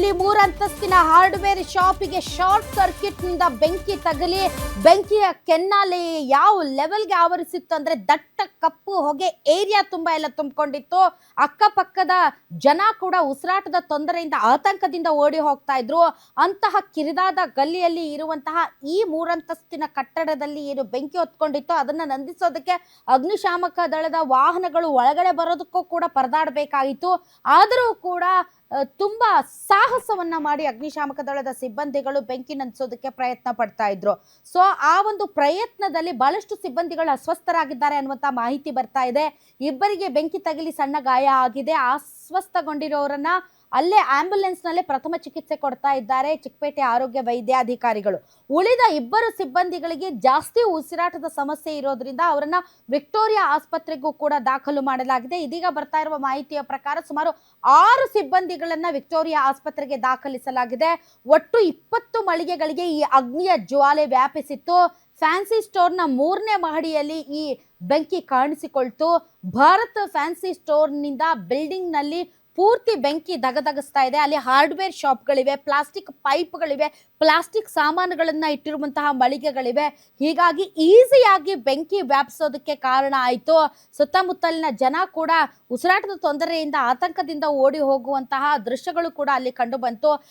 ಬೆಂಗಳೂರಿನಲ್ಲಿ 3 ಅಂತಸ್ತಿನ ಹಾರ್ಡ್ವೇರ್ ಶಾಪಿಗೆ ಶಾರ್ಟ್ ಸರ್ಕ್ಯೂಟ್ ನಿಂದ ಬೆಂಕಿ ತಗುಲಿ ಬೆಂಕಿಯ ಕೆನ್ನಾಲಿ ಯಾವ ಲೆವೆಲ್ಗೆ ಆವರಿಸಿತ್ತು ಅಂದ್ರೆ ದಟ್ಟ ಕಪ್ಪು ಹೊಗೆ ಏರಿಯಾ ತುಂಬಾ ಎಲ್ಲ ತುಂಬಿಕೊಂಡಿತ್ತು. ಅಕ್ಕಪಕ್ಕದ ಜನ ಕೂಡ ಉಸಿರಾಟದ ತೊಂದರೆಯಿಂದ ಆತಂಕದಿಂದ ಓಡಿ ಹೋಗ್ತಾ ಇದ್ರು. ಅಂತಹ ಕಿರಿದಾದ ಗಲ್ಲಿಯಲ್ಲಿ ಇರುವಂತಹ ಈ 3 ಅಂತಸ್ತಿನ ಕಟ್ಟಡದಲ್ಲಿ ಏನು ಬೆಂಕಿ ಹೊತ್ಕೊಂಡಿತ್ತು ಅದನ್ನ ನಂದಿಸೋದಕ್ಕೆ ಅಗ್ನಿಶಾಮಕ ದಳದ ವಾಹನಗಳು ಒಳಗಡೆ ಬರೋದಕ್ಕೂ ಕೂಡ ಪರದಾಡಬೇಕಾಯಿತು. ಆದರೂ ಕೂಡ ತುಂಬಾ ಸಾಹಸವನ್ನ ಮಾಡಿ ಅಗ್ನಿಶಾಮಕ ದಳದ ಸಿಬ್ಬಂದಿಗಳು ಬೆಂಕಿ ನಂದಿಸೋದಕ್ಕೆ ಪ್ರಯತ್ನ ಪಡ್ತಾ ಇದ್ರು. ಸೊ ಆ ಒಂದು ಪ್ರಯತ್ನದಲ್ಲಿ ಬಹಳಷ್ಟು ಸಿಬ್ಬಂದಿಗಳು ಅಸ್ವಸ್ಥರಾಗಿದ್ದಾರೆ ಅನ್ನುವಂತ ಮಾಹಿತಿ ಬರ್ತಾ ಇದೆ. ಇಬ್ಬರಿಗೆ ಬೆಂಕಿ ತಗುಲಿ ಸಣ್ಣ ಗಾಯ ಆಗಿದೆ. ಅಸ್ವಸ್ಥಗೊಂಡಿರೋರನ್ನ ಅಲ್ಲೇ ಆಂಬ್ಯುಲೆನ್ಸ್ ನಲ್ಲೇ ಪ್ರಥಮ ಚಿಕಿತ್ಸೆ ಕೊಡ್ತಾ ಇದ್ದಾರೆ ಚಿಕ್ಕಪೇಟೆ ಆರೋಗ್ಯ ವೈದ್ಯಾಧಿಕಾರಿಗಳು. ಉಳಿದ ಇಬ್ಬರು ಸಿಬ್ಬಂದಿಗಳಿಗೆ ಜಾಸ್ತಿ ಉಸಿರಾಟದ ಸಮಸ್ಯೆ ಇರೋದ್ರಿಂದ ಅವರನ್ನ ವಿಕ್ಟೋರಿಯಾ ಆಸ್ಪತ್ರೆಗೂ ಕೂಡ ದಾಖಲು ಮಾಡಲಾಗಿದೆ. ಇದೀಗ ಬರ್ತಾ ಇರುವ ಮಾಹಿತಿಯ ಪ್ರಕಾರ ಸುಮಾರು 6 ಸಿಬ್ಬಂದಿಗಳನ್ನ ವಿಕ್ಟೋರಿಯಾ ಆಸ್ಪತ್ರೆಗೆ ದಾಖಲಿಸಲಾಗಿದೆ. ಒಟ್ಟು 20 ಮಳಿಗೆಗಳಿಗೆ ಈ ಅಗ್ನಿಯ ಜ್ವಾಲೆ ವ್ಯಾಪಿಸಿತ್ತು. ಫ್ಯಾನ್ಸಿ ಸ್ಟೋರ್ನ 3ನೇ ಮಹಡಿಯಲ್ಲಿ ಈ ಬೆಂಕಿ ಕಾಣಿಸಿಕೊಳ್ತು. ಭಾರತ್ ಫ್ಯಾನ್ಸಿ ಸ್ಟೋರ್ನಿಂದ ಬಿಲ್ಡಿಂಗ್ ನಲ್ಲಿ ಪೂರ್ತಿ ಬೆಂಕಿ ದಗದಗಿಸ್ತಾ ಇದೆ. ಅಲ್ಲಿ ಹಾರ್ಡ್ವೇರ್ ಶಾಪ್ಗಳಿವೆ, ಪ್ಲಾಸ್ಟಿಕ್ ಪೈಪ್ಗಳಿವೆ, ಪ್ಲಾಸ್ಟಿಕ್ ಸಾಮಾನುಗಳನ್ನ ಇಟ್ಟಿರುವಂತಹ ಮಳಿಗೆಗಳಿವೆ. ಹೀಗಾಗಿ ಈಸಿಯಾಗಿ ಬೆಂಕಿ ವ್ಯಾಪಿಸೋದಕ್ಕೆ ಕಾರಣ ಆಯಿತು. ಸುತ್ತಮುತ್ತಲಿನ ಜನ ಕೂಡ ಉಸಿರಾಟದ ತೊಂದರೆಯಿಂದ ಆತಂಕದಿಂದ ಓಡಿ ಹೋಗುವಂತಹ ದೃಶ್ಯಗಳು ಕೂಡ ಅಲ್ಲಿ ಕಂಡು ಬಂತು.